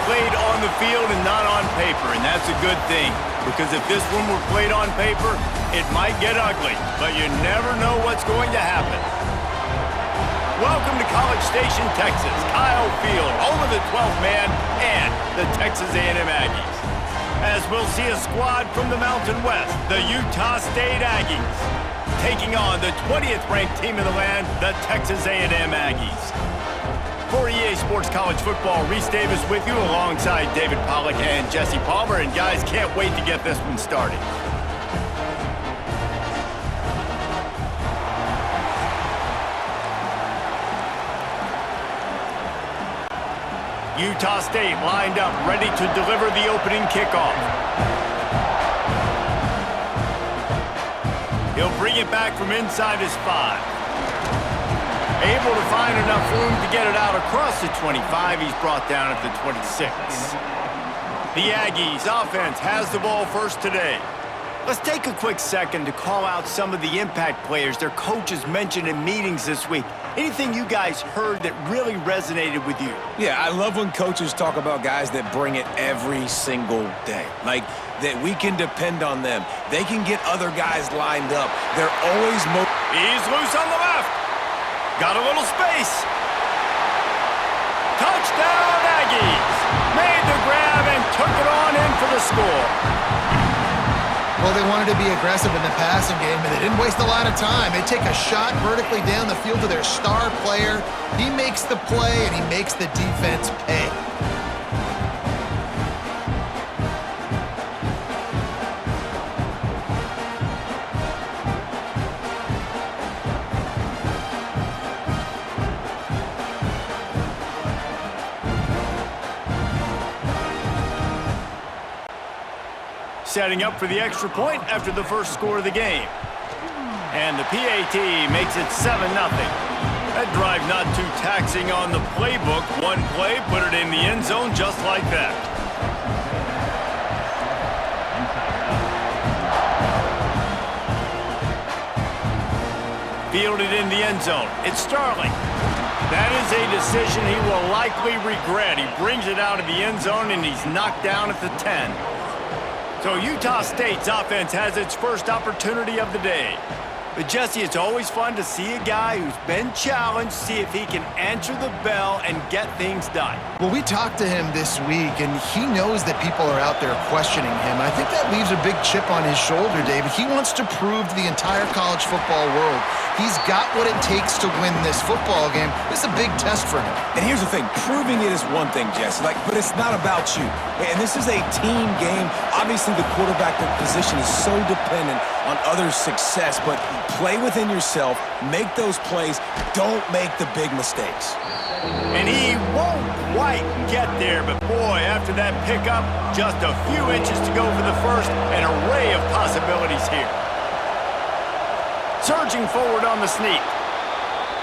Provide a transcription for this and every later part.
played on the field and not on paper, and that's a good thing. Because if this one were played on paper, it might get ugly, but you never know what's going to happen. Welcome to College Station, Texas, Kyle Field, home of the 12th man and the Texas A&M Aggies. As we'll see a squad from the Mountain West, the Utah State Aggies, taking on the 20th ranked team in the land, the Texas A&M Aggies. For EA Sports College Football, Reese Davis with you alongside David Pollack and Jesse Palmer. And guys, can't wait to get this one started. Utah State lined up, ready to deliver the opening kickoff. He'll bring it back from inside his 5. Able to find enough room to get it out across the 25. He's brought down at the 26. The Aggies offense has the ball first today. Let's take a quick second to call out some of the impact players their coaches mentioned in meetings this week. Anything you guys heard that really resonated with you? Yeah, I love when coaches talk about guys that bring it every single day. Like, that we can depend on them. They can get other guys lined up. They're always He's loose on the left. Got a little space. Touchdown, Aggies. Made the grab and took it on in for the score. Well, they wanted to be aggressive in the passing game, and they didn't waste a lot of time. They take a shot vertically down the field to their star player. He makes the play, and he makes the defense pay. Setting up for the extra point after the first score of the game. And the PAT makes it 7-0. That drive not too taxing on the playbook. One play, put it in the end zone just like that. Fielded in the end zone. It's Starling. That is a decision he will likely regret. He brings it out of the end zone and he's knocked down at the 10. So Utah State's offense has its first opportunity of the day. But Jesse, it's always fun to see a guy who's been challenged, see if he can answer the bell and get things done. Well, we talked to him this week, and he knows that people are out there questioning him. I think that leaves a big chip on his shoulder, David. He wants to prove to the entire college football world he's got what it takes to win this football game. This is a big test for him. And here's the thing, proving it is one thing, Jesse, but it's not about you. And this is a team game. Obviously, the quarterback position is so dependent on others' success, but play within yourself, make those plays, don't make the big mistakes. And he won't quite get there, but boy, after that pickup, just a few inches to go for the first, an array of possibilities here. Surging forward on the sneak.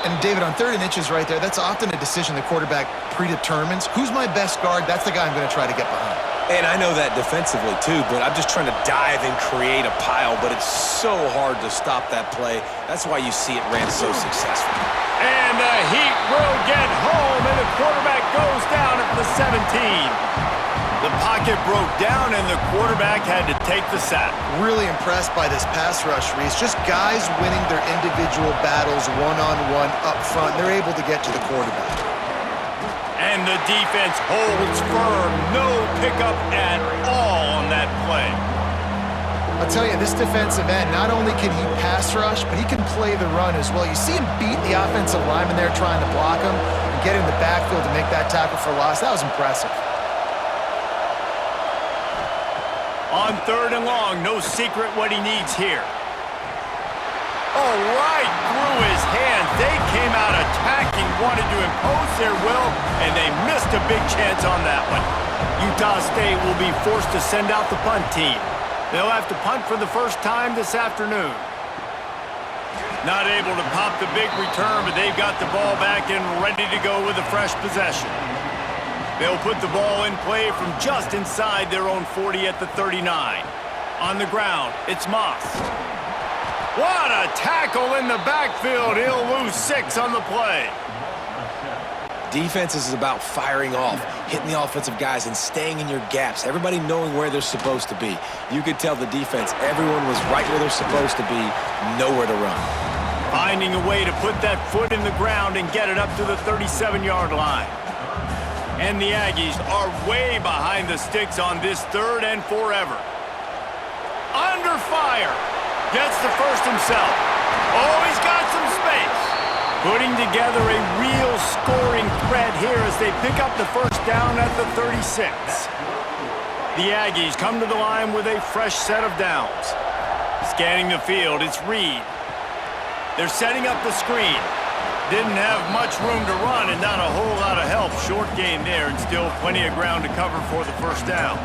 And David, on 3rd and inches right there, that's often a decision the quarterback predetermines. Who's my best guard? That's the guy I'm going to try to get behind. And I know that defensively, too, but I'm just trying to dive and create a pile, but it's so hard to stop that play. That's why you see it ran so successful. And the Heat will get home, and the quarterback goes down at the 17. The pocket broke down, and the quarterback had to take the sack. Really impressed by this pass rush, Reese. Just guys winning their individual battles one-on-one up front. They're able to get to the quarterback. And the defense holds firm. No pickup at all on that play. I'll tell you, this defensive end, not only can he pass rush, but he can play the run as well. You see him beat the offensive lineman there trying to block him and get in the backfield to make that tackle for loss. That was impressive. On 3rd and long, no secret what he needs here. Oh, right through his hands. They came out attacking, wanted to impose their will, and they missed a big chance on that one. Utah State will be forced to send out the punt team. They'll have to punt for the first time this afternoon. Not able to pop the big return, but they've got the ball back and ready to go with a fresh possession. They'll put the ball in play from just inside their own 40 at the 39. On the ground, it's Moss. What a tackle in the backfield. He'll lose 6 on the play. Defense is about firing off, hitting the offensive guys, and staying in your gaps. Everybody knowing where they're supposed to be. You could tell the defense, everyone was right where they're supposed to be, nowhere to run. Finding a way to put that foot in the ground and get it up to the 37-yard line. And the Aggies are way behind the sticks on this 3rd and forever. Under fire. Gets the first himself. Oh, he's got some space. Putting together a real scoring threat here as they pick up the first down at the 36. The Aggies come to the line with a fresh set of downs. Scanning the field, it's Reed. They're setting up the screen. Didn't have much room to run and not a whole lot of help. Short gain there and still plenty of ground to cover for the first down.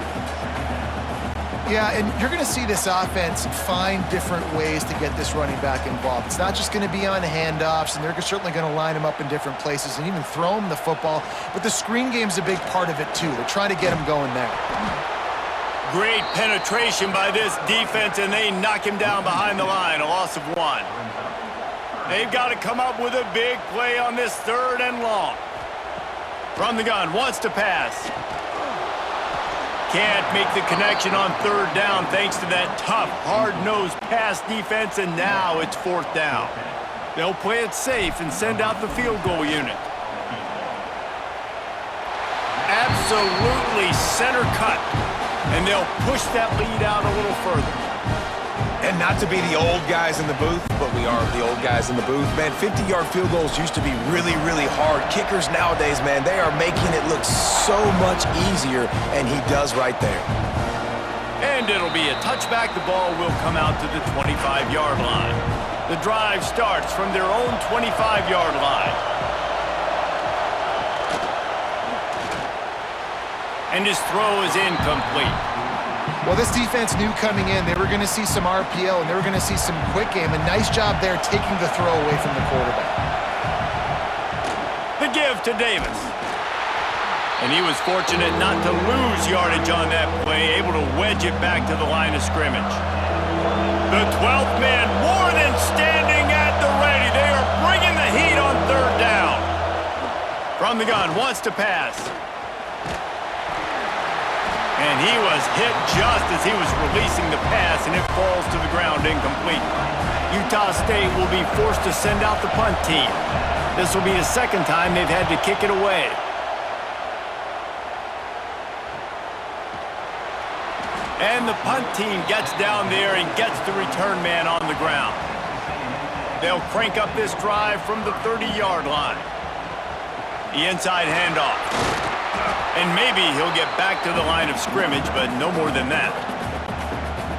Yeah, and you're going to see this offense find different ways to get this running back involved. It's not just going to be on handoffs, and they're certainly going to line him up in different places and even throw him the football. But the screen game's a big part of it, too. They're trying to get him going there. Great penetration by this defense, and they knock him down behind the line, a loss of 1. They've got to come up with a big play on this 3rd and long. From the gun, wants to pass. Can't make the connection on 3rd down thanks to that tough, hard-nosed pass defense, and now it's 4th down. They'll play it safe and send out the field goal unit. Absolutely center cut, and they'll push that lead out a little further. And not to be the old guys in the booth, but we are the old guys in the booth. Man, 50-yard field goals used to be really, really hard. Kickers nowadays, man, they are making it look so much easier, and he does right there. And it'll be a touchback. The ball will come out to the 25-yard line. The drive starts from their own 25-yard line. And his throw is incomplete. Well, this defense knew coming in they were going to see some RPO and they were going to see some quick game. A nice job there taking the throw away from the quarterback. The give to Davis. And he was fortunate not to lose yardage on that play, able to wedge it back to the line of scrimmage. The 12th man more than standing at the ready. They are bringing the heat on 3rd down. From the gun, wants to pass. And he was hit just as he was releasing the pass, and it falls to the ground incomplete. Utah State will be forced to send out the punt team. This will be the 2nd time they've had to kick it away. And the punt team gets down there and gets the return man on the ground. They'll crank up this drive from the 30-yard line. The inside handoff. And maybe he'll get back to the line of scrimmage, but no more than that.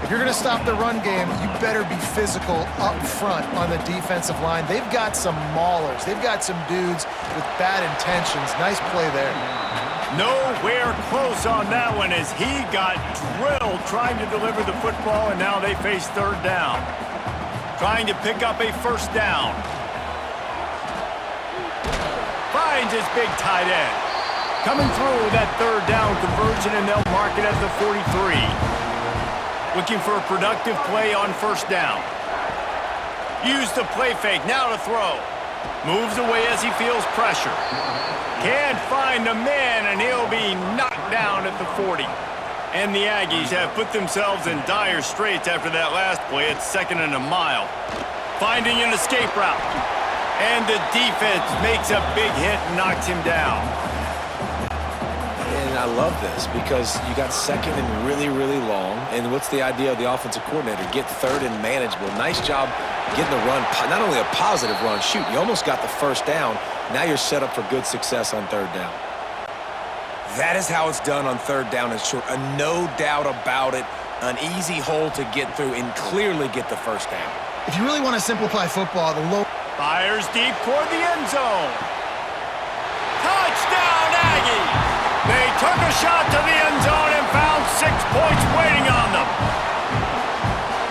If you're going to stop the run game, you better be physical up front on the defensive line. They've got some maulers. They've got some dudes with bad intentions. Nice play there. Nowhere close on that one as he got drilled trying to deliver the football, and now they face 3rd down. Trying to pick up a 1st down. Finds his big tight end. Coming through that 3rd down conversion, and they'll mark it at the 43. Looking for a productive play on 1st down. Use the play fake, now to throw. Moves away as he feels pressure. Can't find the man, and he'll be knocked down at the 40. And the Aggies have put themselves in dire straits after that last play. It's 2nd and a mile. Finding an escape route. And the defense makes a big hit and knocks him down. And I love this because you got 2nd and really, really long. And what's the idea of the offensive coordinator? Get 3rd and manageable. Nice job getting the run, not only a positive run, shoot, you almost got the 1st down. Now you're set up for good success on 3rd down. That is how it's done on 3rd down and short. No doubt about it. An easy hole to get through and clearly get the 1st down. If you really want to simplify football, the low... Fires deep toward the end zone. Touchdown, Aggies! They took a shot to the end zone and found 6 points waiting on them.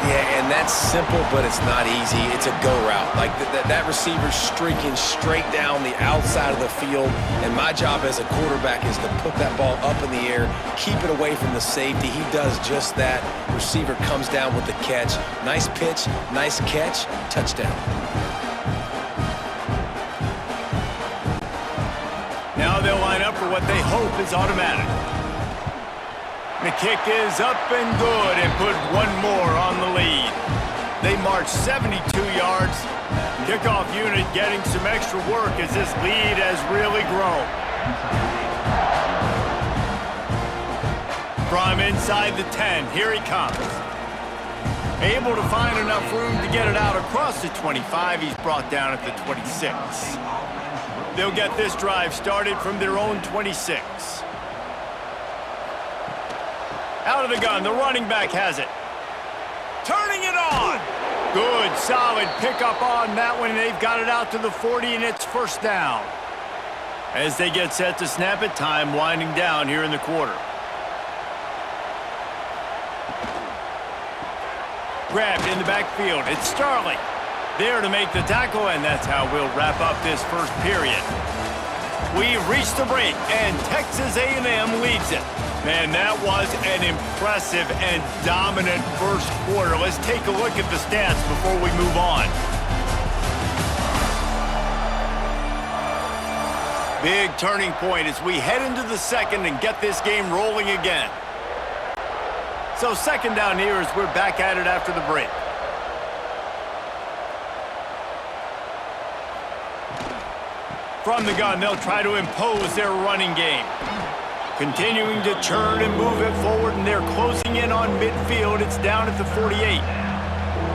Yeah, and that's simple, but it's not easy. It's a go route. Like that receiver's streaking straight down the outside of the field, and my job as a quarterback is to put that ball up in the air, keep it away from the safety. He does just that. Receiver comes down with the catch. Nice pitch, nice catch, touchdown. what they hope is automatic. The kick is up and good and put one more on the lead. They march 72 yards. Kickoff unit getting some extra work as this lead has really grown. From inside the 10, here he comes. Able to find enough room to get it out across the 25. He's brought down at the 26. They'll get this drive started from their own 26. Out of the gun, the running back has it. Turning it on. Good, solid pickup on that one. They've got it out to the 40, and it's first down. As they get set to snap it, time winding down here in the quarter. Grabbed in the backfield. It's Starling. There to make the tackle, and that's how we'll wrap up this first period. We've reached the break, and Texas A&M leads it. Man, that was an impressive and dominant first quarter. Let's take a look at the stats before we move on. Big turning point as we head into the second and get this game rolling again. So second down here as we're back at it after the break. From the gun, they'll try to impose their running game. Continuing to churn and move it forward, and they're closing in on midfield. It's down at the 48.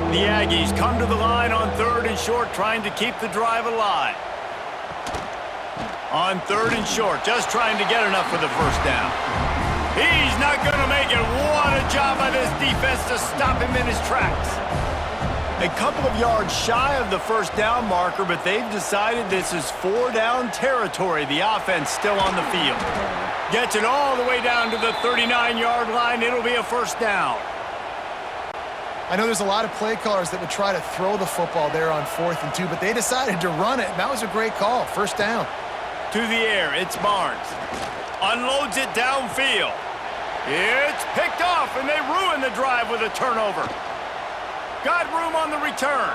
The Aggies come to the line on third and short, trying to keep the drive alive. On third and short, just trying to get enough for the first down. He's not going to make it. What a job by this defense to stop him in his tracks. A couple of yards shy of the first down marker, but they've decided this is 4-down territory. The offense still on the field. Gets it all the way down to the 39-yard line. It'll be a first down. I know there's a lot of play callers that would try to throw the football there on 4th and 2, but they decided to run it, and that was a great call. First down. To the air, it's Barnes. Unloads it downfield. It's picked off, and they ruin the drive with a turnover. Got room on the return.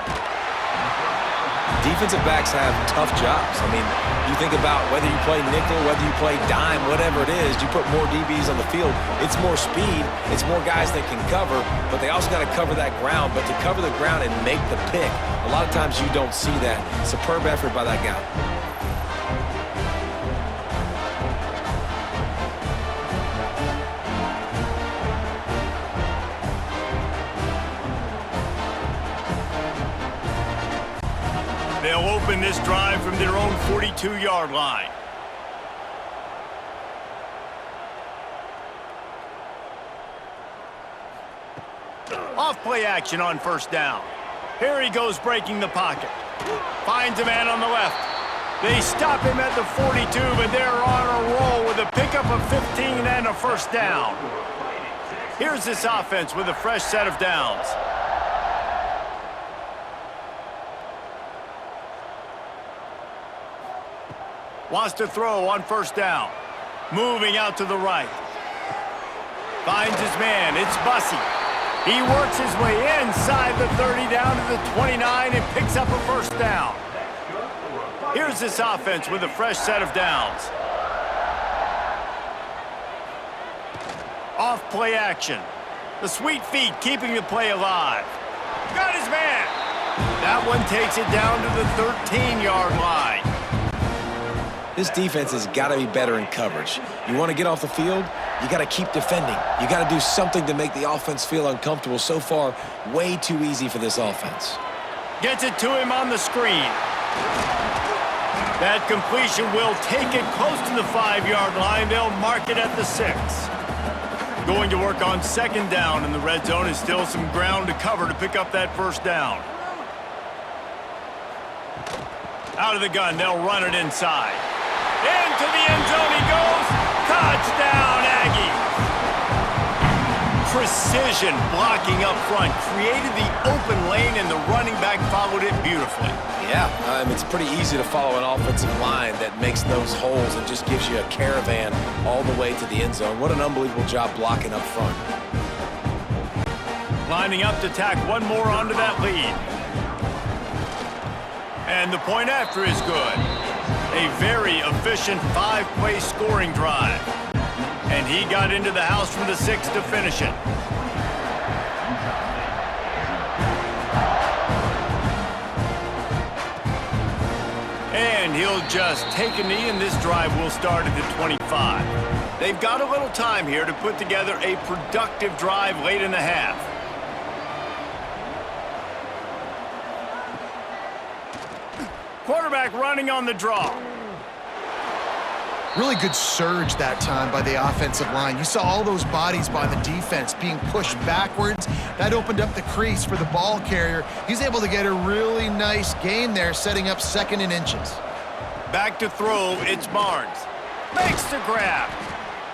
Defensive backs have tough jobs. I mean, you think about whether you play nickel, whether you play dime, whatever it is, you put more DBs on the field. It's more speed. It's more guys that can cover, but they also got to cover that ground. But to cover the ground and make the pick, a lot of times you don't see that. Superb effort by that guy. They'll open this drive from their own 42-yard line. Off play action on first down. Here he goes breaking the pocket. Finds a man on the left. They stop him at the 42, but they're on a roll with a pickup of 15 and a first down. Here's this offense with a fresh set of downs. Wants to throw on first down. Moving out to the right. Finds his man. It's Bussey. He works his way inside the 30 down to the 29 and picks up a first down. Here's this offense with a fresh set of downs. Off play action. The sweet feet keeping the play alive. Got his man. That one takes it down to the 13-yard line. This defense has got to be better in coverage. You want to get off the field, you got to keep defending. You got to do something to make the offense feel uncomfortable. So far, way too easy for this offense. Gets it to him on the screen. That completion will take it close to the 5-yard line. They'll mark it at the 6. Going to work on second down in the red zone is still some ground to cover to pick up that first down. Out of the gun, they'll run it inside. Into the end zone he goes. Touchdown, Aggies. Precision blocking up front created the open lane, and the running back followed it beautifully. Yeah, it's pretty easy to follow an offensive line that makes those holes and just gives you a caravan all the way to the end zone. What an unbelievable job blocking up front. Lining up to tack one more onto that lead. And the point after is good. A very efficient 5-play scoring drive. And he got into the house from the 6 to finish it. And he'll just take a knee, and this drive will start at the 25. They've got a little time here to put together a productive drive late in the half. Quarterback running on the draw. Really good surge that time by the offensive line. You saw all those bodies by the defense being pushed backwards. That opened up the crease for the ball carrier. He's able to get a really nice gain there, setting up 2nd and inches. Back to throw, it's Barnes. Makes the grab.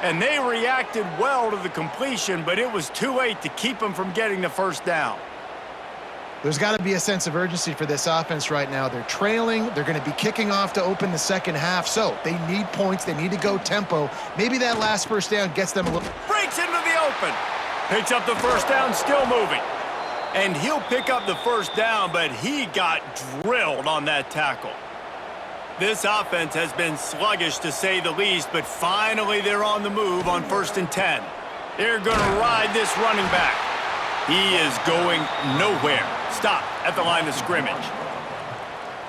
And they reacted well to the completion, but it was too late to keep them from getting the first down. There's got to be a sense of urgency for this offense right now. They're trailing. They're going to be kicking off to open the second half. So they need points. They need to go tempo. Maybe that last first down gets them a little... Breaks into the open. Picks up the first down, still moving. And he'll pick up the first down, but he got drilled on that tackle. This offense has been sluggish to say the least, but finally they're on the move on 1st and 10. They're going to ride this running back. He is going nowhere. Stop at the line of scrimmage.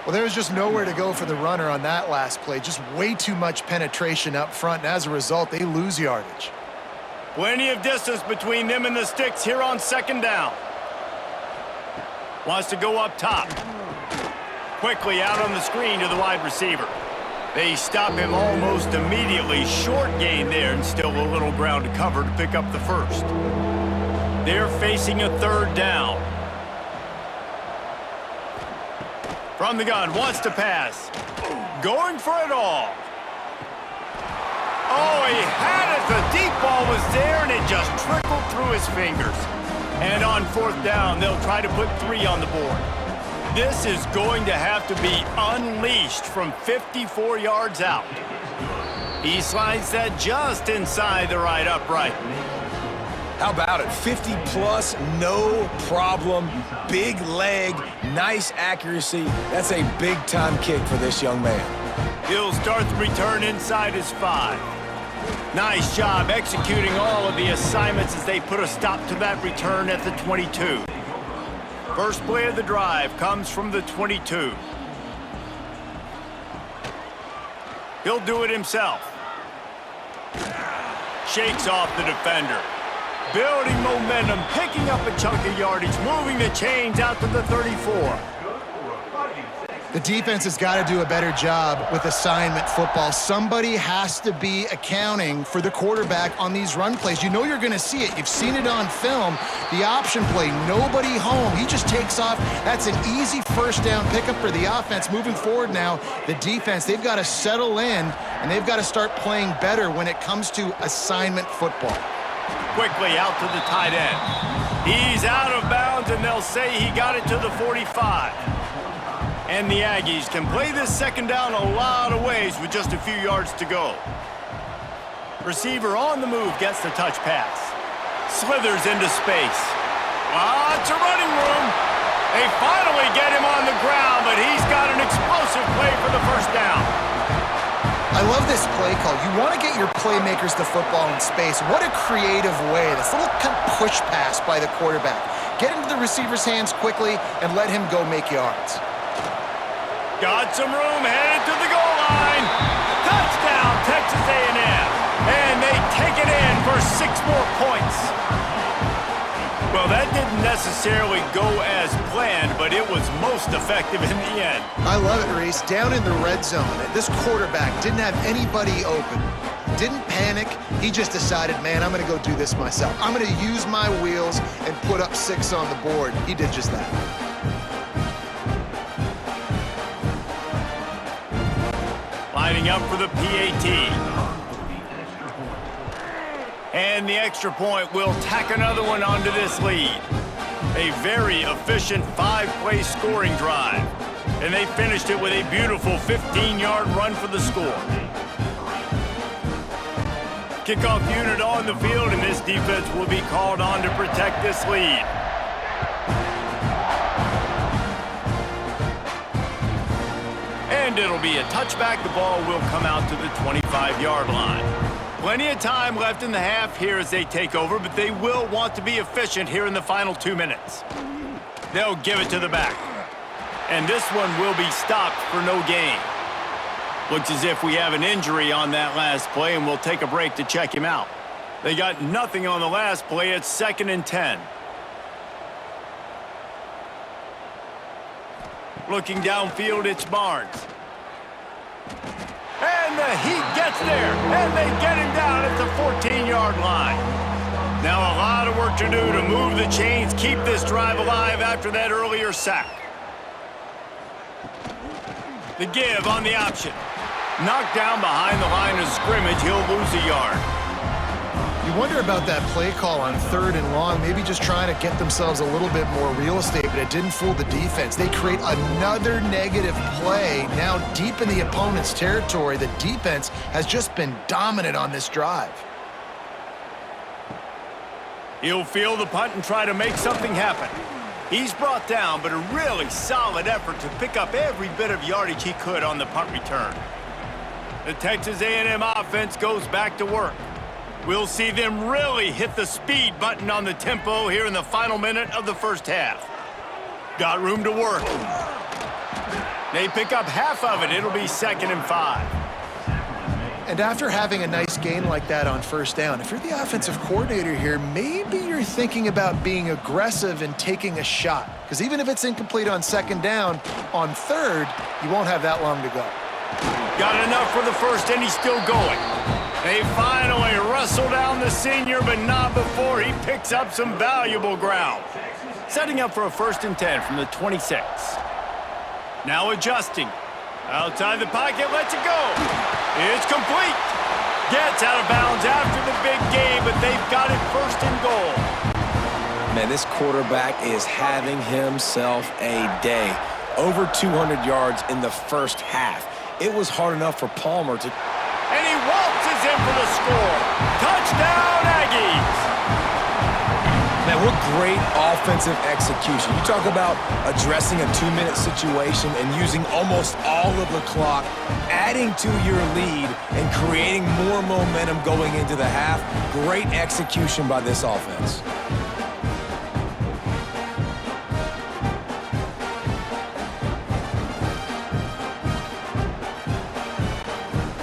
Well, there was just nowhere to go for the runner on that last play. Just way too much penetration up front, and as a result, they lose yardage. Plenty of distance between them and the sticks here on 2nd down. Wants to go up top. Quickly out on the screen to the wide receiver. They stop him almost immediately. Short gain there, and still a little ground to cover to pick up the first. They're facing a 3rd down. From the gun, wants to pass. Going for it all. Oh, he had it. The deep ball was there, and it just trickled through his fingers. And on 4th down, they'll try to put 3 on the board. This is going to have to be unleashed from 54 yards out. He slides that just inside the right upright. How about it? 50-plus, no problem. Big leg, nice accuracy. That's a big-time kick for this young man. He'll start the return inside his 5. Nice job executing all of the assignments as they put a stop to that return at the 22. First play of the drive comes from the 22. He'll do it himself. Shakes off the defender. Building momentum, picking up a chunk of yardage, moving the chains out to the 34. The defense has got to do a better job with assignment football. Somebody has to be accounting for the quarterback on these run plays. You know you're going to see it. You've seen it on film. The option play, nobody home. He just takes off. That's an easy first down pickup for the offense. Moving forward now, the defense, they've got to settle in, and they've got to start playing better when it comes to assignment football. Quickly out to the tight end. He's out of bounds, and they'll say he got it to the 45. And the Aggies can play this 2nd down a lot of ways with just a few yards to go. Receiver on the move gets the touch pass. Slithers into space. Lots of running room. They finally get him on the ground, but he's got an explosive play for the first down. I love this play call. You want to get your playmakers the football in space. What a creative way. This little kind of push pass by the quarterback. Get into the receiver's hands quickly and let him go make yards. Got some room, headed to the goal line. Touchdown, Texas A&M. And they take it in for 6 more points. Well, that didn't necessarily go as planned, but it was most effective in the end. I love it, Reese. Down in the red zone, this quarterback didn't have anybody open. Didn't panic. He just decided, man, I'm going to go do this myself. I'm going to use my wheels and put up 6 on the board. He did just that. Lining up for the PAT. And the extra point will tack another one onto this lead. A very efficient 5-play scoring drive. And they finished it with a beautiful 15-yard run for the score. Kickoff unit on the field, and this defense will be called on to protect this lead. And it'll be a touchback. The ball will come out to the 25-yard line. Plenty of time left in the half here as they take over, but they will want to be efficient here in the final 2 minutes. They'll give it to the back. And this one will be stopped for no gain. Looks as if we have an injury on that last play, and we'll take a break to check him out. They got nothing on the last play. It's 2nd and 10. Looking downfield, it's Barnes. And the heat gets there, and they get him down at the 14-yard line. Now a lot of work to do to move the chains, keep this drive alive after that earlier sack. The give on the option. Knocked down behind the line of scrimmage, he'll lose a yard. You wonder about that play call on 3rd and long, maybe just trying to get themselves a little bit more real estate, but it didn't fool the defense. They create another negative play now deep in the opponent's territory. The defense has just been dominant on this drive. He'll field the punt and try to make something happen. He's brought down, but a really solid effort to pick up every bit of yardage he could on the punt return. The Texas A&M offense goes back to work. We'll see them really hit the speed button on the tempo here in the final minute of the first half. Got room to work. They pick up half of it. It'll be 2nd and 5. And after having a nice gain like that on 1st down, if you're the offensive coordinator here, maybe you're thinking about being aggressive and taking a shot. Because even if it's incomplete on 2nd down, on 3rd, you won't have that long to go. Got enough for the first, and he's still going. They finally wrestle down the senior, but not before he picks up some valuable ground. Setting up for a 1st and 10 from the 26. Now adjusting. Outside the pocket, lets it go. It's complete. Gets out of bounds after the big game, but they've got it 1st and goal. Man, this quarterback is having himself a day. Over 200 yards in the first half. It was hard enough for Palmer to... And he waltzes in for the score. Touchdown, Aggies! Man, what great offensive execution. You talk about addressing a 2-minute situation and using almost all of the clock, adding to your lead and creating more momentum going into the half. Great execution by this offense.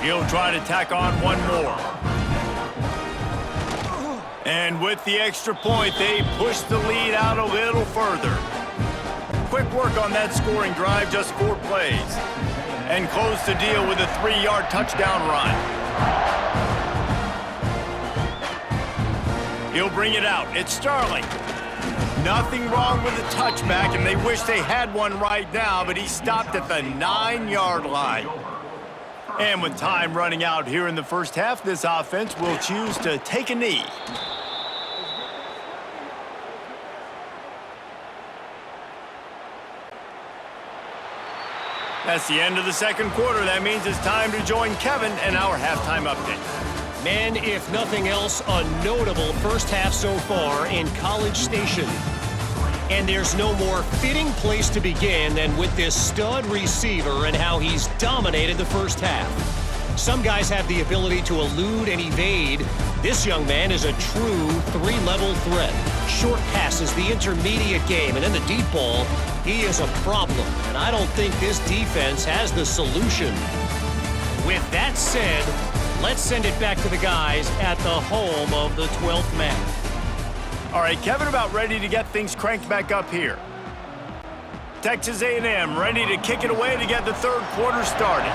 He'll try to tack on one more. And with the extra point, they push the lead out a little further. Quick work on that scoring drive, just 4 plays. And close the deal with a 3-yard touchdown run. He'll bring it out. It's Starling. Nothing wrong with the touchback, and they wish they had one right now, but he stopped at the 9-yard line. And with time running out here in the first half, this offense will choose to take a knee. That's the end of the second quarter. That means it's time to join Kevin and our halftime update. Man, if nothing else, a notable first half so far in College Station. And there's no more fitting place to begin than with this stud receiver and how he's dominated the first half. Some guys have the ability to elude and evade. This young man is a true 3-level threat. Short passes, the intermediate game, and in the deep ball, he is a problem. And I don't think this defense has the solution. With that said, let's send it back to the guys at the home of the 12th man. All right, Kevin, about ready to get things cranked back up here. Texas A&M ready to kick it away to get the third quarter started.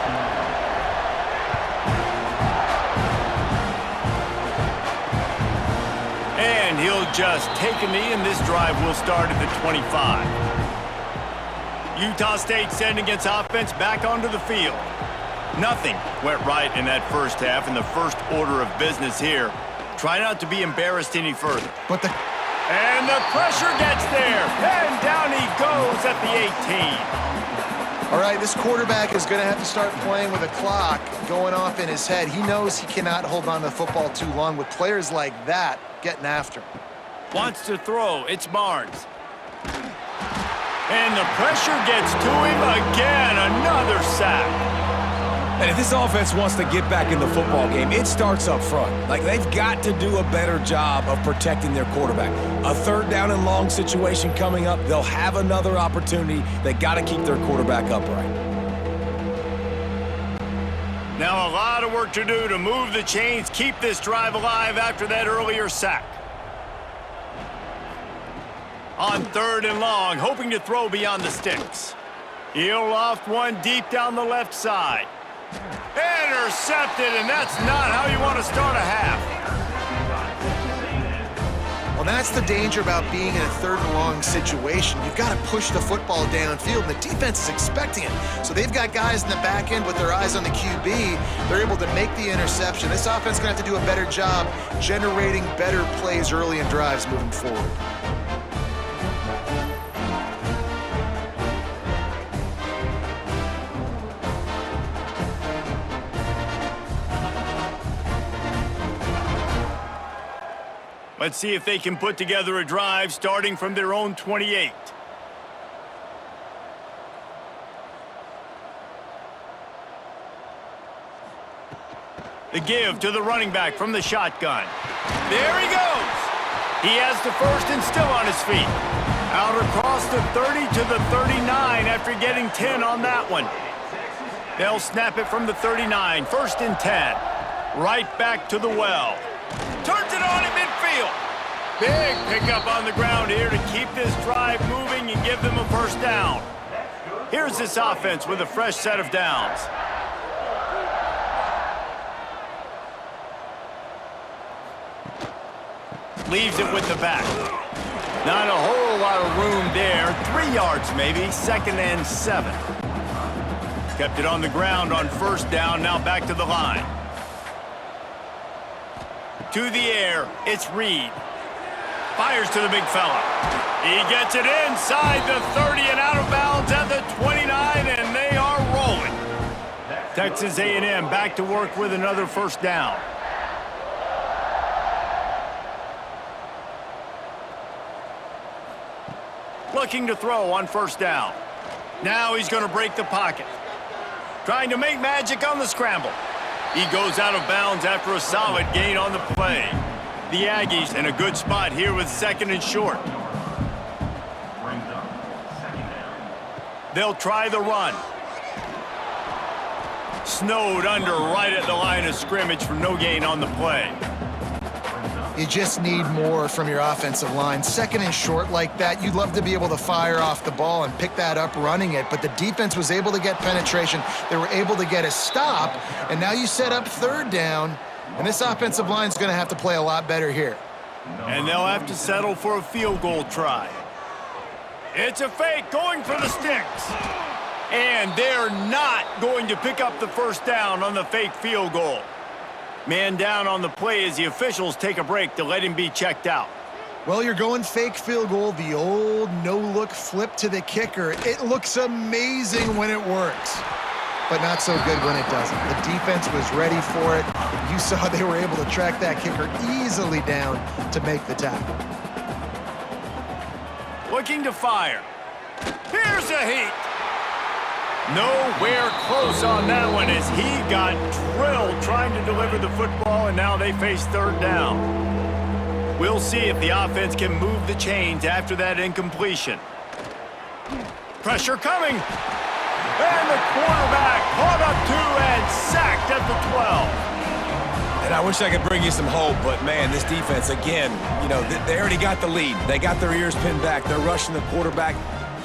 And he'll just take a knee, and this drive will start at the 25. Utah State sending its offense back onto the field. Nothing went right in that first half, and the first order of business here. Try not to be embarrassed any further. And the pressure gets there, and down he goes at the 18. All right, this quarterback is going to have to start playing with a clock going off in his head. He knows he cannot hold on to the football too long with players like that getting after him. Wants to throw. It's Barnes. And the pressure gets to him again. Another sack. And if this offense wants to get back in the football game, it starts up front. Like, they've got to do a better job of protecting their quarterback. A third down and long situation coming up, they'll have another opportunity. They got to keep their quarterback upright. Now a lot of work to do to move the chains, keep this drive alive after that earlier sack. On 3rd and long, hoping to throw beyond the sticks. He'll loft one deep down the left side. Intercepted, and that's not how you want to start a half. Well, that's the danger about being in a 3rd and long situation. You've got to push the football downfield, and the defense is expecting it. So they've got guys in the back end with their eyes on the QB. They're able to make the interception. This offense is going to have to do a better job generating better plays early in drives moving forward. Let's see if they can put together a drive starting from their own 28. The give to the running back from the shotgun. There he goes. He has the first and still on his feet. Out across the 30 to the 39 after getting 10 on that one. They'll snap it from the 39, 1st and 10. Right back to the well. Turns it on in midfield. Big pickup on the ground here to keep this drive moving and give them a 1st down. Here's this offense with a fresh set of downs. Leaves it with the back. Not a whole lot of room there. 3 yards maybe, 2nd and 7. Kept it on the ground on 1st down, now back to the line. To the air, it's Reed. Fires to the big fella. He gets it inside the 30 and out of bounds at the 29, and they are rolling. Texas A&M back to work with another 1st down. Looking to throw on 1st down. Now he's going to break the pocket. Trying to make magic on the scramble. He goes out of bounds after a solid gain on the play. The Aggies in a good spot here with 2nd and short. They'll try the run. Snowed under right at the line of scrimmage for no gain on the play. You just need more from your offensive line. 2nd and short like that, you'd love to be able to fire off the ball and pick that up running it, but the defense was able to get penetration. They were able to get a stop, and now you set up 3rd down, and this offensive line is going to have to play a lot better here. And they'll have to settle for a field goal try. It's a fake going for the sticks. And they're not going to pick up the 1st down on the fake field goal. Man down on the play as the officials take a break to let him be checked out. Well, you're going fake field goal, the old no-look flip to the kicker. It looks amazing when it works, but not so good when it doesn't. The defense was ready for it. You saw they were able to track that kicker easily down to make the tackle. Looking to fire. Here's a heat. Nowhere close on that one as he got drilled trying to deliver the football, and now they face 3rd down. We'll see if the offense can move the chains after that incompletion. Pressure coming. And the quarterback caught up 2 and sacked at the 12. And I wish I could bring you some hope, but, man, this defense, again, you know, they already got the lead. They got their ears pinned back. They're rushing the quarterback.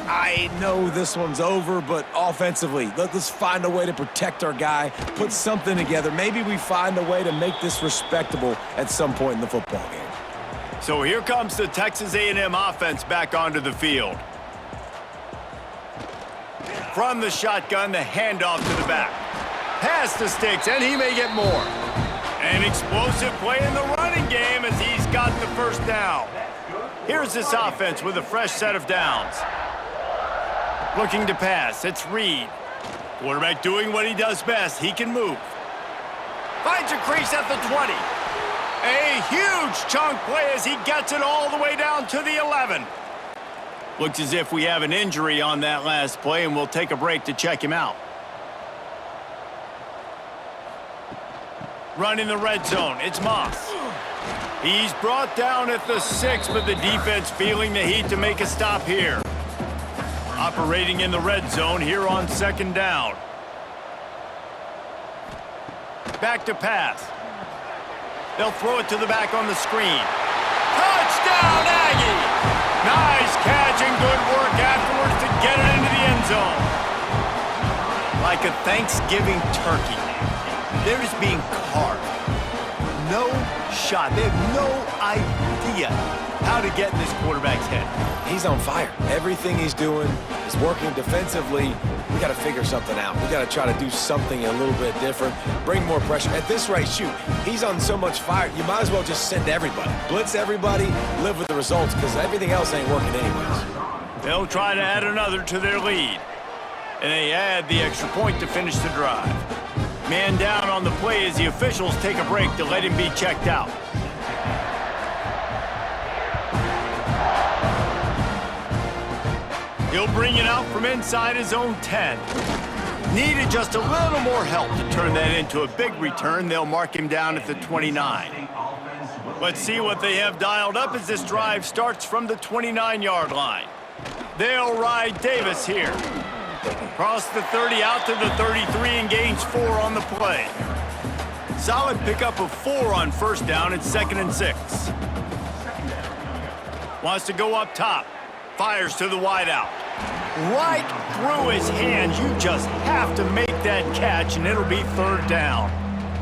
I know this one's over, but offensively, let's find a way to protect our guy, put something together. Maybe we find a way to make this respectable at some point in the football game. So here comes the Texas A&M offense back onto the field. From the shotgun, the handoff to the back. Past the sticks, and he may get more. An explosive play in the running game as he's got the 1st down. Here's this offense with a fresh set of downs. Looking to pass, it's Reed. Quarterback doing what he does best. He can move. Finds a crease at the 20. A huge chunk play as he gets it all the way down to the 11. Looks as if we have an injury on that last play, and we'll take a break to check him out. Running the red zone, it's Moss. He's brought down at the 6, but the defense feeling the heat to make a stop here. Operating in the red zone here on 2nd down. Back to pass. They'll throw it to the back on the screen. Touchdown, Aggies! Nice catch and good work afterwards to get it into the end zone. Like a Thanksgiving turkey, they're just being carved. No shot. They have no idea how to get in this quarterback's head. He's on fire. Everything he's doing is working defensively. We got to figure something out. We got to try to do something a little bit different, bring more pressure. At this rate, shoot, he's on so much fire, you might as well just send everybody. Blitz everybody, live with the results, because everything else ain't working anyways. They'll try to add another to their lead. And they add the extra point to finish the drive. Man down on the play as the officials take a break to let him be checked out. He'll bring it out from inside his own 10. Needed just a little more help to turn that into a big return. They'll mark him down at the 29. Let's see what they have dialed up as this drive starts from the 29-yard line. They'll ride Davis here. Cross the 30 out to the 33 and gains 4 on the play. Solid pickup of 4 on 1st down at 2nd and 6. Wants to go up top. Fires to the wideout. Right through his hands. You just have to make that catch, and it'll be 3rd down.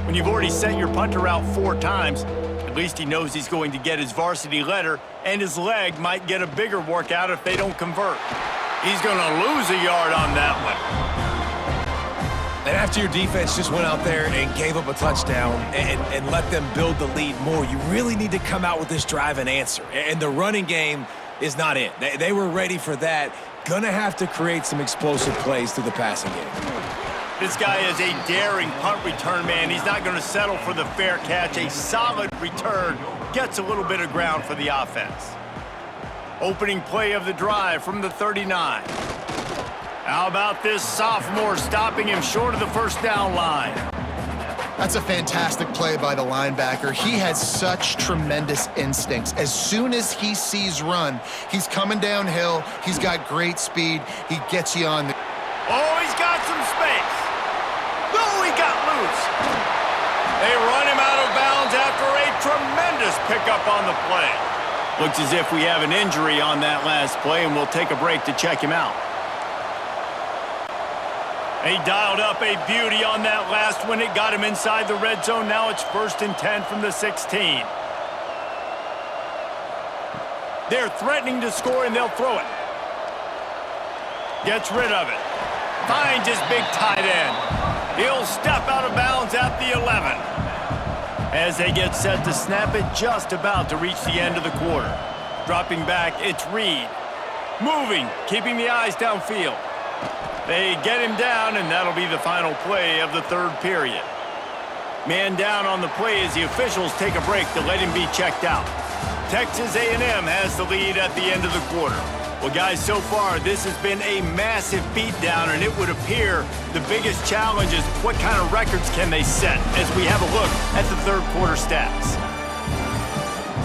When you've already sent your punter out 4 times, at least he knows he's going to get his varsity letter, and his leg might get a bigger workout if they don't convert. He's going to lose a yard on that one. And after your defense just went out there and gave up a touchdown and let them build the lead more, you really need to come out with this drive and answer. And the running game is not it. They were ready for that. Gonna have to create some explosive plays through the passing game. This guy is a daring punt return man. He's not going to settle for the fair catch. A solid return gets a little bit of ground for the offense. Opening play of the drive from the 39. How about this sophomore stopping him short of the 1st down line? That's a fantastic play by the linebacker. He has such tremendous instincts. As soon as he sees run, he's coming downhill. He's got great speed. He gets you on the... Oh, he's got some space. Oh, he got loose. They run him out of bounds after a tremendous pickup on the play. Looks as if we have an injury on that last play, and we'll take a break to check him out. He dialed up a beauty on that last one. It got him inside the red zone. Now it's 1st and 10 from the 16. They're threatening to score, and they'll throw it. Gets rid of it. Finds his big tight end. He'll step out of bounds at the 11. As they get set to snap it, just about to reach the end of the quarter. Dropping back, it's Reed. Moving, keeping the eyes downfield. They get him down, and that'll be the final play of the 3rd period. Man down on the play as the officials take a break to let him be checked out. Texas A&M has the lead at the end of the quarter. Well, guys, so far, this has been a massive beatdown, and it would appear the biggest challenge is what kind of records can they set as we have a look at the 3rd quarter stats.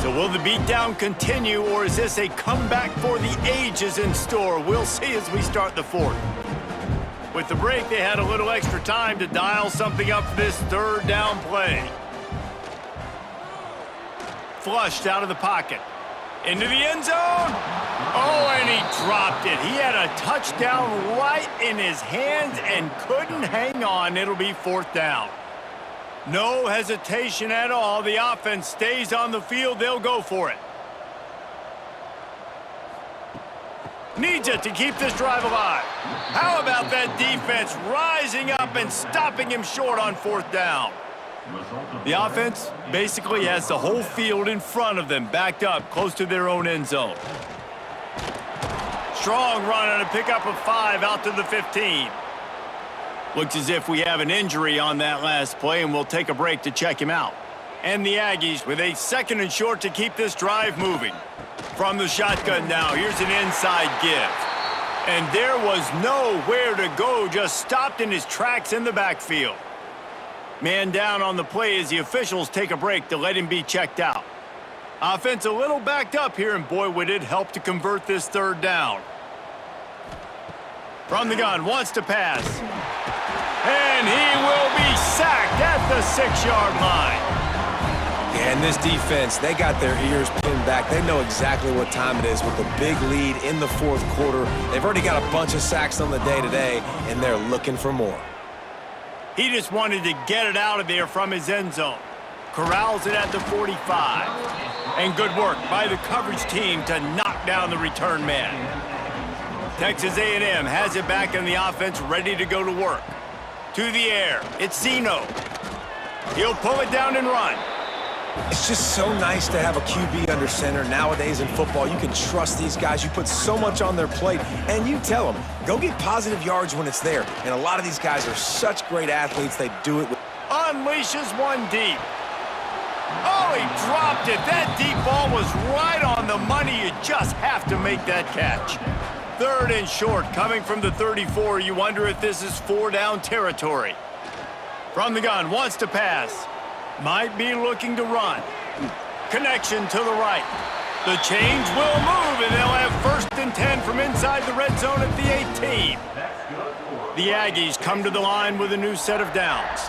So will the beatdown continue, or is this a comeback for the ages in store? We'll see as we start the 4th. With the break, they had a little extra time to dial something up for this 3rd down play. Flushed out of the pocket. Into the end zone. Oh, and he dropped it. He had a touchdown right in his hands and couldn't hang on. It'll be 4th down. No hesitation at all. The offense stays on the field. They'll go for it. Needs it to keep this drive alive. How about that defense rising up and stopping him short on 4th down? The offense basically has the whole field in front of them, backed up close to their own end zone. Strong run on a pickup of 5 out to the 15. Looks as if we have an injury on that last play, and we'll take a break to check him out. And the Aggies with a 2nd and short to keep this drive moving. From the shotgun now, here's an inside give. And there was nowhere to go, just stopped in his tracks in the backfield. Man down on the play as the officials take a break to let him be checked out. Offense a little backed up here, and boy, would it help to convert this 3rd down. From the gun, wants to pass. And he will be sacked at the 6-yard line. Yeah, and this defense, they got their ears pinned back. They know exactly what time it is with the big lead in the 4th quarter. They've already got a bunch of sacks on the day today, and they're looking for more. He just wanted to get it out of there from his end zone. Corrals it at the 45. And good work by the coverage team to knock down the return man. Texas A&M has it back in the offense, ready to go to work. To the air, it's Zeno. He'll pull it down and run. It's just so nice to have a QB under center. Nowadays in football, you can trust these guys. You put so much on their plate, and you tell them, go get positive yards when it's there. And a lot of these guys are such great athletes, they do it with... Unleashes one deep. Oh, he dropped it. That deep ball was right on the money. You just have to make that catch. 3rd and short, coming from the 34. You wonder if this is 4-down territory. From the gun, wants to pass. Might be looking to run. Connection to the right. The change will move, and they'll have 1st and 10 from inside the red zone at the 18. The Aggies come to the line with a new set of downs.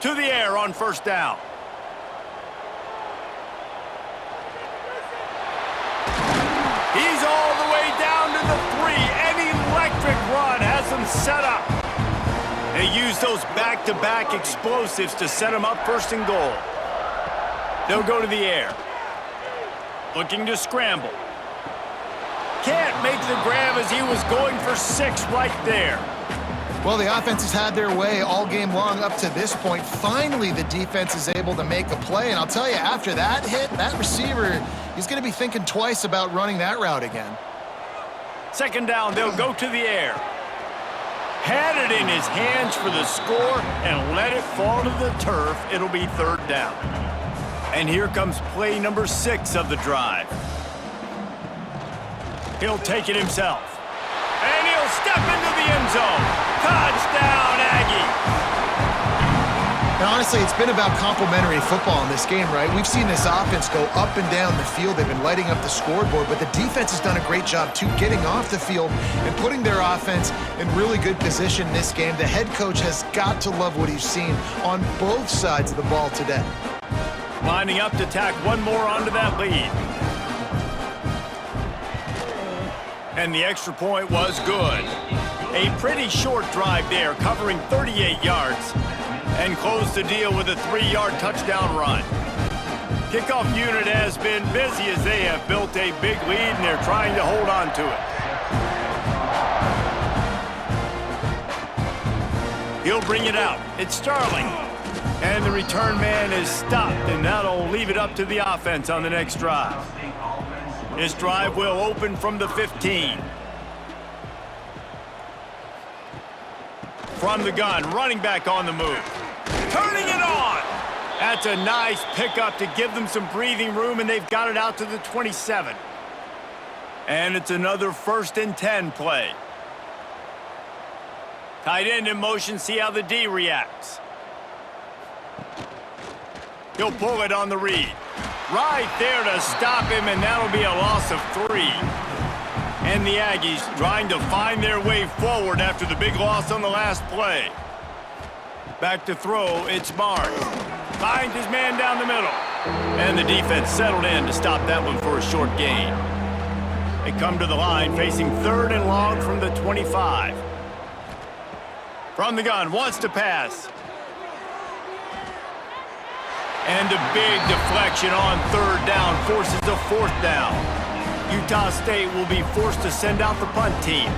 To the air on 1st down. He's all the way down to the 3. An electric run has him set up. They use those back-to-back explosives to set him up 1st and goal. They'll go to the air. Looking to scramble. Can't make the grab as he was going for 6 right there. Well, the offense has had their way all game long up to this point. Finally, the defense is able to make a play. And I'll tell you, after that hit, that receiver, he's going to be thinking twice about running that route again. 2nd down, they'll go to the air. Had it in his hands for the score and let it fall to the turf. It'll be 3rd down. And here comes play number 6 of the drive. He'll take it himself. And he'll step into the end zone. Touchdown, Aggies! And honestly, it's been about complementary football in this game, right? We've seen this offense go up and down the field. They've been lighting up the scoreboard, but the defense has done a great job, too, getting off the field and putting their offense in really good position in this game. The head coach has got to love what he's seen on both sides of the ball today. Lining up to tack one more onto that lead. And the extra point was good. A pretty short drive there, covering 38 yards. And closed the deal with a 3-yard touchdown run. Kickoff unit has been busy as they have built a big lead, and they're trying to hold on to it. He'll bring it out. It's Starling. And the return man is stopped, and that'll leave it up to the offense on the next drive. This drive will open from the 15. From the gun, running back on the move. Turning it on! That's a nice pickup to give them some breathing room, and they've got it out to the 27. And it's another 1st and 10 play. Tight end in motion, see how the D reacts. He'll pull it on the read. Right there to stop him, and that'll be a loss of 3. And the Aggies trying to find their way forward after the big loss on the last play. Back to throw, it's Barnes. Finds his man down the middle. And the defense settled in to stop that one for a short gain. They come to the line facing 3rd and long from the 25. From the gun, wants to pass. And a big deflection on 3rd down forces a 4th down. Utah State will be forced to send out the punt team.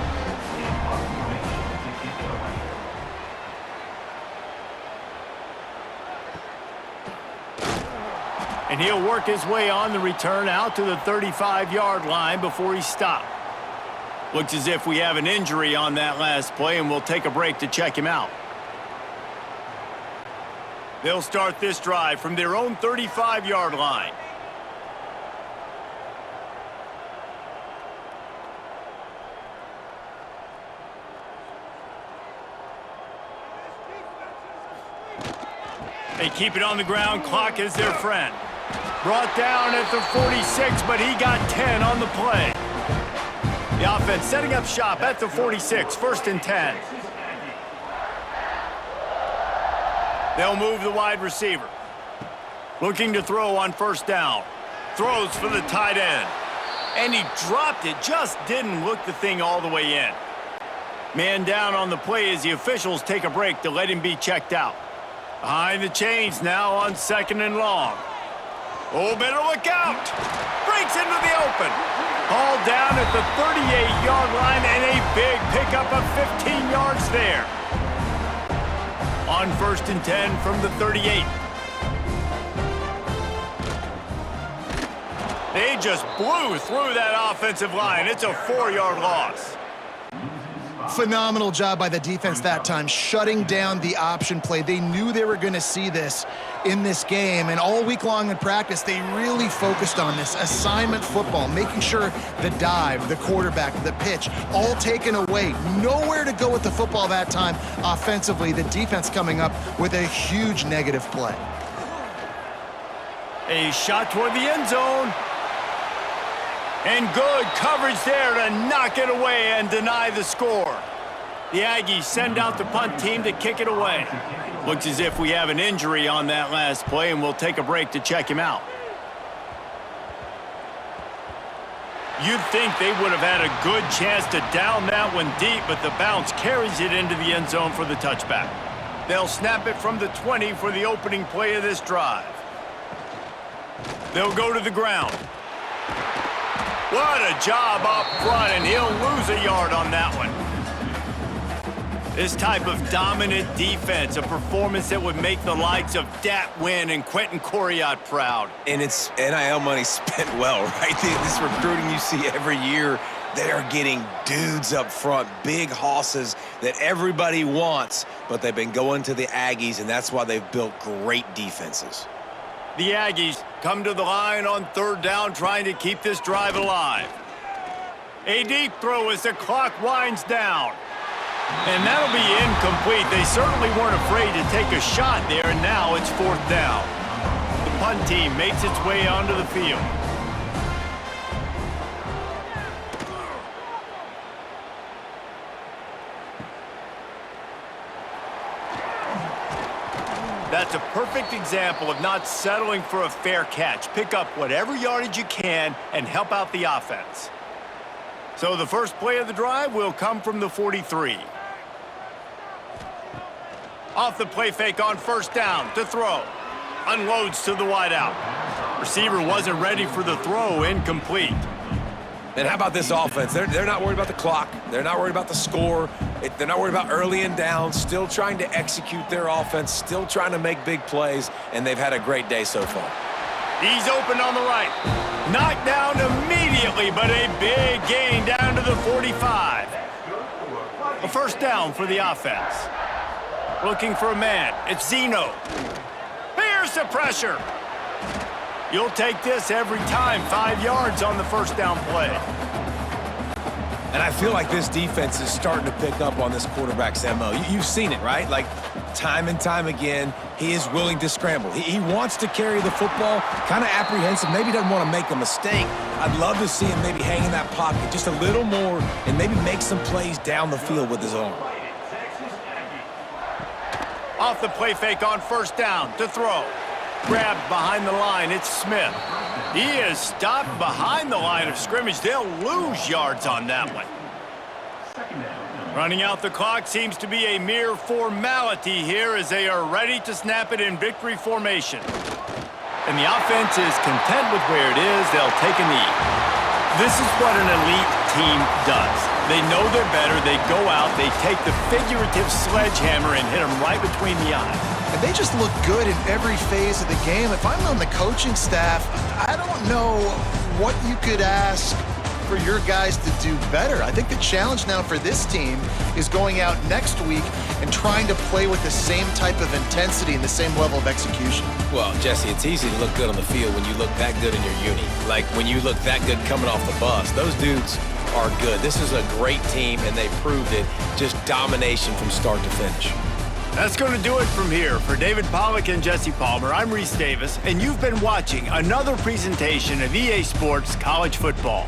And he'll work his way on the return out to the 35-yard line before he's stopped. Looks as if we have an injury on that last play, and we'll take a break to check him out. They'll start this drive from their own 35-yard line. They keep it on the ground. Clock is their friend. Brought down at the 46, but he got 10 on the play. The offense setting up shop at the 46, 1st and 10. They'll move the wide receiver. Looking to throw on 1st down. Throws for the tight end. And he dropped it, just didn't look the thing all the way in. Man down on the play as the officials take a break to let him be checked out. Behind the chains now on 2nd and long. Oh, better look out. Breaks into the open. All down at the 38-yard line and a big pickup of 15 yards there. On 1st and 10 from the 38. They just blew through that offensive line. It's a 4-yard loss. Phenomenal job by the defense that time, shutting down the option play. They knew they were going to see this in this game, and all week long in practice, they really focused on this assignment football, making sure the dive, the quarterback, the pitch, all taken away. Nowhere to go with the football that time offensively. The defense coming up with a huge negative play. A shot toward the end zone. And good coverage there to knock it away and deny the score. The Aggies send out the punt team to kick it away. Looks as if we have an injury on that last play, and we'll take a break to check him out. You'd think they would have had a good chance to down that one deep, but the bounce carries it into the end zone for the touchback. They'll snap it from the 20 for the opening play of this drive. They'll go to the ground. What a job up front, and he'll lose a yard on that one. This type of dominant defense, a performance that would make the likes of Dat Wynn and Quentin Coriat proud. And it's NIL money spent well, right? This recruiting you see every year, they are getting dudes up front, big hosses that everybody wants, but they've been going to the Aggies, and that's why they've built great defenses. The Aggies come to the line on 3rd down, trying to keep this drive alive. A deep throw as the clock winds down. And that'll be incomplete. They certainly weren't afraid to take a shot there, and now it's 4th down. The punt team makes its way onto the field. That's a perfect example of not settling for a fair catch. Pick up whatever yardage you can and help out the offense. So the first play of the drive will come from the 43. Off the play fake on 1st down to throw. Unloads to the wideout. Receiver wasn't ready for the throw, incomplete. And how about this offense? They're not worried about the clock. They're not worried about the score. They're not worried about early and down. Still trying to execute their offense. Still trying to make big plays. And they've had a great day so far. He's open on the right. Knocked down immediately, but a big gain down to the 45. A 1st down for the offense. Looking for a man. It's Zeno. Here's the pressure. You'll take this every time. 5 yards on the 1st down play. And I feel like this defense is starting to pick up on this quarterback's MO. You've seen it, right? Like, time and time again, he is willing to scramble. He wants to carry the football, kind of apprehensive, maybe doesn't want to make a mistake. I'd love to see him maybe hang in that pocket just a little more and maybe make some plays down the field with his arm. Off the play fake on 1st down to throw. Grabbed behind the line, it's Smith. He is stopped behind the line of scrimmage. They'll lose yards on that one. Running out the clock seems to be a mere formality here as they are ready to snap it in victory formation. And the offense is content with where it is. They'll take a knee. This is what an elite team does. They know they're better. They go out, they take the figurative sledgehammer and hit them right between the eyes. And they just look good in every phase of the game. If I'm on the coaching staff, I don't know what you could ask for your guys to do better. I think the challenge now for this team is going out next week and trying to play with the same type of intensity and the same level of execution. Well, Jesse, it's easy to look good on the field when you look that good in your uni. Like when you look that good coming off the bus. Those dudes are good. This is a great team, and they proved it. Just domination from start to finish. That's going to do it from here. For David Pollack and Jesse Palmer, I'm Reese Davis, and you've been watching another presentation of EA Sports College Football.